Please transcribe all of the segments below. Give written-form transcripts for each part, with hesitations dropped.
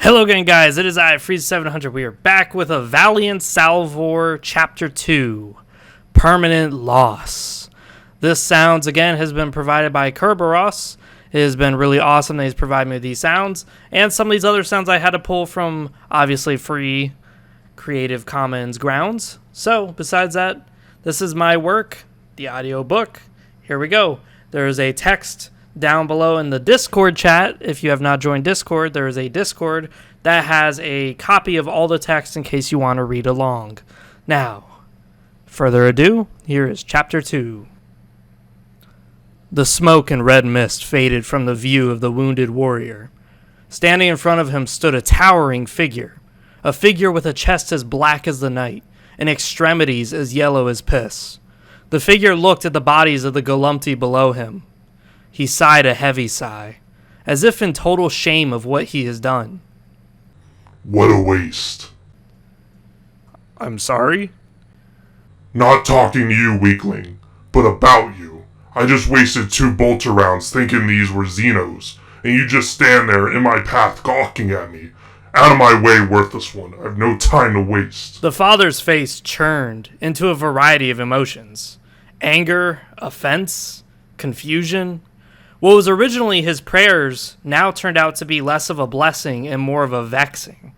Hello again, guys. It is I, Freeze700. We are back with a Valiant Salvor Chapter 2, Permanent Loss. This sounds, again, has been provided by Kerberos. It has been really awesome that he's provided me with these sounds. And some of these other sounds I had to pull from, obviously, free Creative Commons grounds. So, besides that, this is my work, the audio book. Here we go. There is a text down below in the Discord chat. If you have not joined Discord, there is a Discord that has a copy of all the text in case you want to read along. Now, further ado, here is Chapter 2. The smoke and red mist faded from the view of the wounded warrior. Standing in front of him stood a towering figure, a figure with a chest as black as the night, and extremities as yellow as piss. The figure looked at the bodies of the Golumti below him. He sighed a heavy sigh, as if in total shame of what he has done. What a waste. I'm sorry? Not talking to you, weakling, but about you. I just wasted 2 bolter rounds thinking these were Xenos, and you just stand there in my path gawking at me. Out of my way, worthless one. I have no time to waste. The father's face churned into a variety of emotions. Anger, offense, confusion. What was originally his prayers now turned out to be less of a blessing and more of a vexing.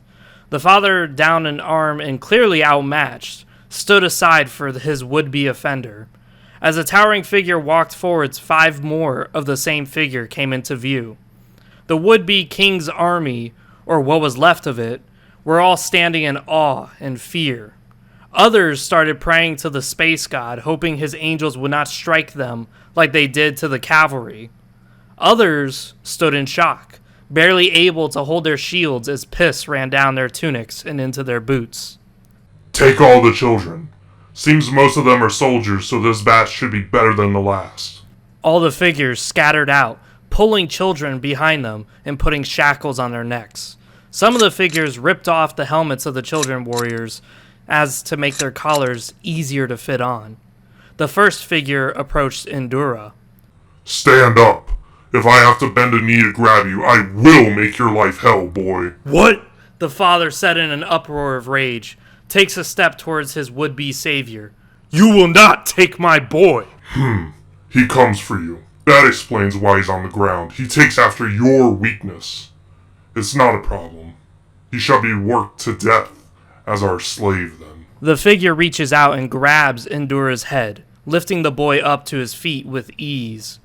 The father, down an arm and clearly outmatched, stood aside for his would-be offender. As the towering figure walked forwards, 5 more of the same figure came into view. The would-be king's army, or what was left of it, were all standing in awe and fear. Others started praying to the space god, hoping his angels would not strike them like they did to the cavalry. Others stood in shock, barely able to hold their shields as piss ran down their tunics and into their boots. Take all the children. Seems most of them are soldiers, so this batch should be better than the last. All the figures scattered out, pulling children behind them and putting shackles on their necks. Some of the figures ripped off the helmets of the children warriors as to make their collars easier to fit on. The first figure approached Endura. Stand up. If I have to bend a knee to grab you, I will make your life hell, boy. What? The father said in an uproar of rage, takes a step towards his would-be savior. You will not take my boy. He comes for you. That explains why he's on the ground. He takes after your weakness. It's not a problem. He shall be worked to death as our slave then. The figure reaches out and grabs Endura's head, lifting the boy up to his feet with ease.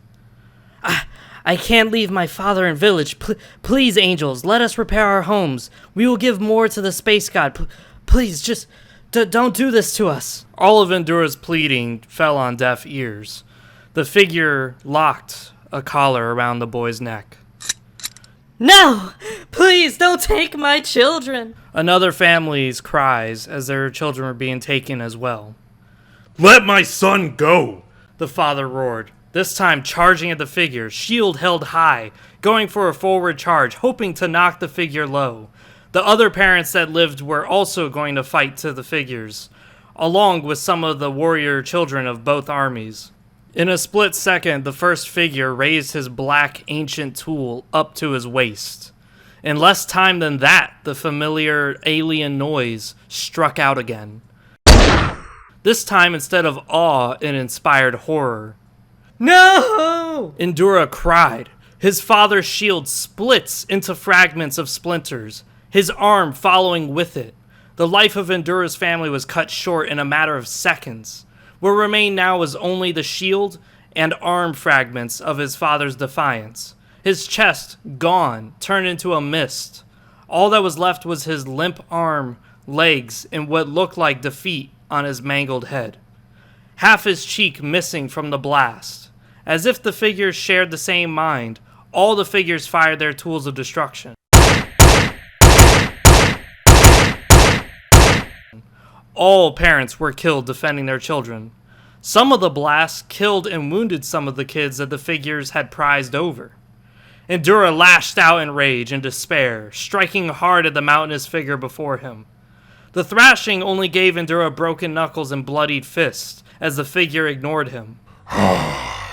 I can't leave my father and village. Please, angels, let us repair our homes. We will give more to the space god. Please, just don't do this to us. All of Endura's pleading fell on deaf ears. The figure locked a collar around the boy's neck. No! Please, don't take my children! Another family's cries as their children were being taken as well. Let my son go! The father roared, this time charging at the figure, shield held high, going for a forward charge, hoping to knock the figure low. The other parents that lived were also going to fight to the figures, along with some of the warrior children of both armies. In a split second, the first figure raised his black ancient tool up to his waist. In less time than that, the familiar alien noise struck out again. This time, instead of awe, it inspired horror. No! Endura cried. His father's shield splits into fragments of splinters, his arm following with it. The life of Endura's family was cut short in a matter of seconds. What remained now was only the shield and arm fragments of his father's defiance. His chest, gone, turned into a mist. All that was left was his limp arm, legs, and what looked like defeat on his mangled head. Half his cheek missing from the blast. As if the figures shared the same mind, all the figures fired their tools of destruction. All parents were killed defending their children. Some of the blasts killed and wounded some of the kids that the figures had prized over. Endura lashed out in rage and despair, striking hard at the mountainous figure before him. The thrashing only gave Endura broken knuckles and bloodied fists as the figure ignored him.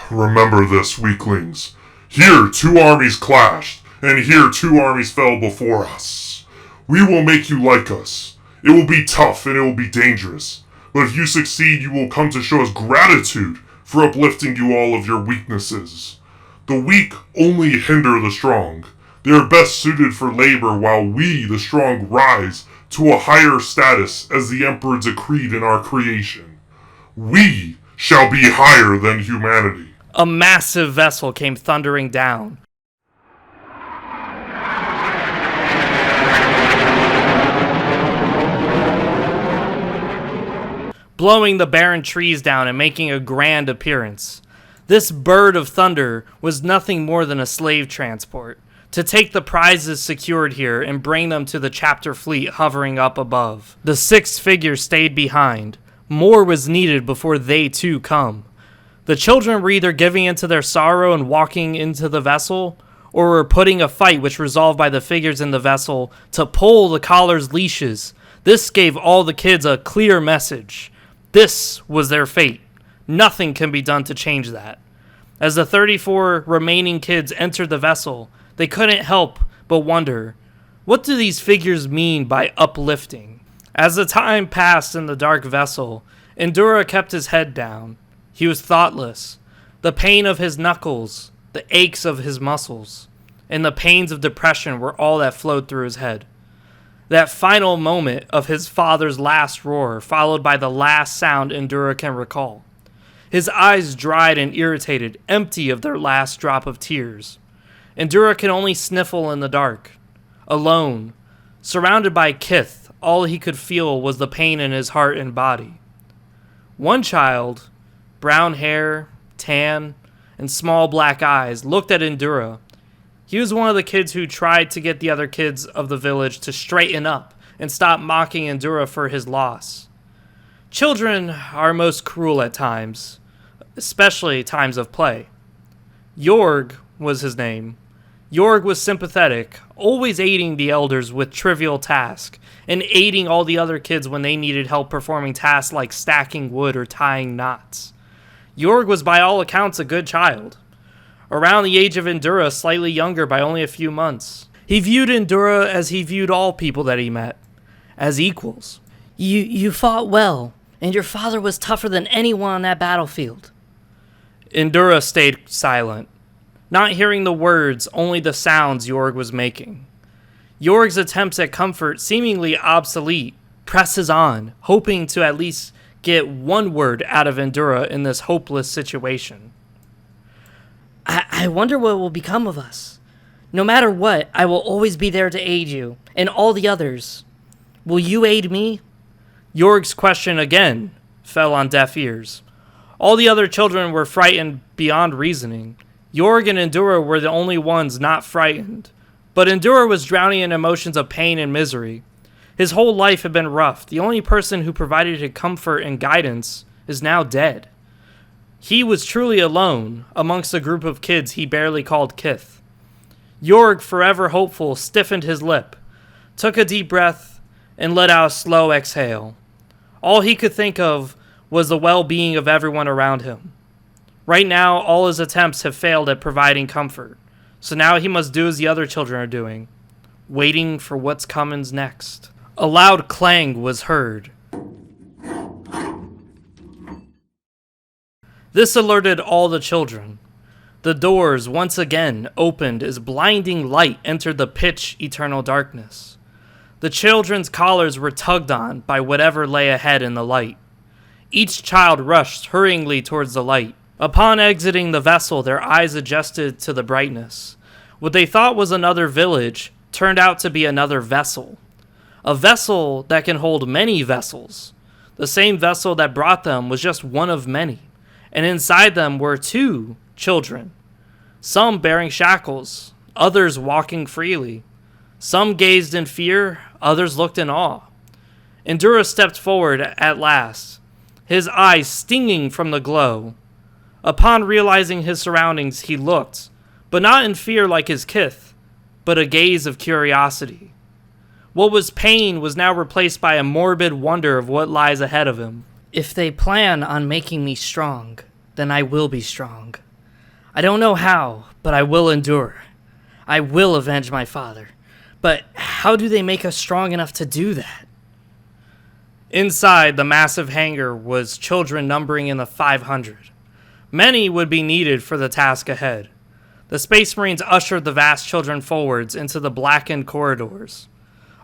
Remember this, weaklings. Here 2 armies clashed, and here 2 armies fell before us. We will make you like us. It will be tough and it will be dangerous. But if you succeed, you will come to show us gratitude for uplifting you all of your weaknesses. The weak only hinder the strong. They are best suited for labor while we, the strong, rise to a higher status as the Emperor decreed in our creation. We shall be higher than humanity. A massive vessel came thundering down. Blowing the barren trees down and making a grand appearance. This bird of thunder was nothing more than a slave transport, to take the prizes secured here and bring them to the chapter fleet hovering up above. The 6 figures stayed behind. More was needed before they too come. The children were either giving into their sorrow and walking into the vessel, or were putting a fight which resolved by the figures in the vessel to pull the collar's leashes. This gave all the kids a clear message. This was their fate. Nothing can be done to change that. As the 34 remaining kids entered the vessel, they couldn't help but wonder, what do these figures mean by uplifting? As the time passed in the dark vessel, Endura kept his head down. He was thoughtless. The pain of his knuckles, the aches of his muscles, and the pains of depression were all that flowed through his head. That final moment of his father's last roar, followed by the last sound Endura can recall. His eyes dried and irritated, empty of their last drop of tears. Endura can only sniffle in the dark. Alone, surrounded by kith, all he could feel was the pain in his heart and body. One child, brown hair, tan, and small black eyes, looked at Endura. He was one of the kids who tried to get the other kids of the village to straighten up and stop mocking Endura for his loss. Children are most cruel at times, especially times of play. Jorg was his name. Jorg was sympathetic, always aiding the elders with trivial tasks, and aiding all the other kids when they needed help performing tasks like stacking wood or tying knots. Jorg was by all accounts a good child. Around the age of Endura, slightly younger by only a few months. He viewed Endura as he viewed all people that he met, as equals. You fought well, and your father was tougher than anyone on that battlefield. Endura stayed silent, not hearing the words, only the sounds Jorg was making. Jorg's attempts at comfort, seemingly obsolete, presses on, hoping to at least get one word out of Endura in this hopeless situation. I wonder what will become of us. No matter what, I will always be there to aid you, and all the others. Will you aid me? Jorg's question again fell on deaf ears. All the other children were frightened beyond reasoning. Jorg and Endura were the only ones not frightened. But Endura was drowning in emotions of pain and misery. His whole life had been rough. The only person who provided him comfort and guidance is now dead. He was truly alone amongst a group of kids he barely called kith. Jorg, forever hopeful, stiffened his lip, took a deep breath, and let out a slow exhale. All he could think of was the well-being of everyone around him. Right now, all his attempts have failed at providing comfort, so now he must do as the other children are doing, waiting for what's coming next. A loud clang was heard. This alerted all the children. The doors once again opened as blinding light entered the pitch eternal darkness. The children's collars were tugged on by whatever lay ahead in the light. Each child rushed hurriedly towards the light. Upon exiting the vessel, their eyes adjusted to the brightness. What they thought was another village turned out to be another vessel. A vessel that can hold many vessels. The same vessel that brought them was just one of many. And inside them were 2 children, some bearing shackles, others walking freely. Some gazed in fear, others looked in awe. Endura stepped forward at last, his eyes stinging from the glow. Upon realizing his surroundings, he looked, but not in fear like his kith, but a gaze of curiosity. What was pain was now replaced by a morbid wonder of what lies ahead of him. If they plan on making me strong, then I will be strong. I don't know how, but I will endure. I will avenge my father. But how do they make us strong enough to do that? Inside the massive hangar was children numbering in the 500. Many would be needed for the task ahead. The Space Marines ushered the vast children forwards into the blackened corridors.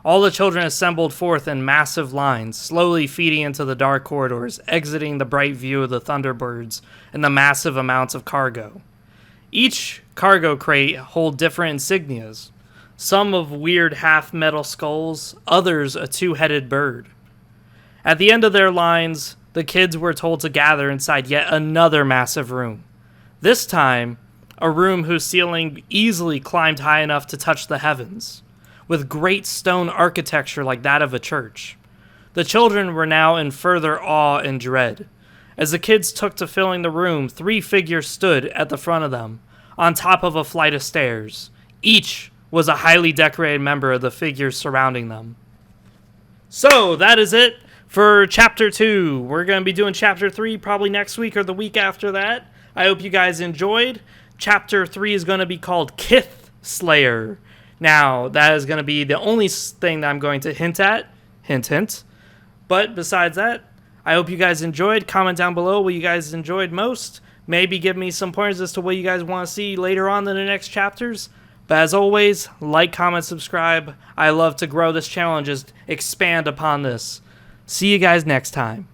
All the children assembled forth in massive lines, slowly feeding into the dark corridors, exiting the bright view of the Thunderbirds and the massive amounts of cargo. Each cargo crate hold different insignias, some of weird half-metal skulls, others a two-headed bird. At the end of their lines, the kids were told to gather inside yet another massive room. This time, a room whose ceiling easily climbed high enough to touch the heavens, with great stone architecture like that of a church. The children were now in further awe and dread. As the kids took to filling the room, 3 figures stood at the front of them, on top of a flight of stairs. Each was a highly decorated member of the figures surrounding them. So, that is it for Chapter 2. We're going to be doing Chapter 3 probably next week or the week after that. I hope you guys enjoyed. Chapter 3 is going to be called Kith Slayer. Now, that is going to be the only thing that I'm going to hint at. Hint, hint. But besides that, I hope you guys enjoyed. Comment down below what you guys enjoyed most. Maybe give me some pointers as to what you guys want to see later on in the next chapters. But as always, like, comment, subscribe. I love to grow this channel and just expand upon this. See you guys next time.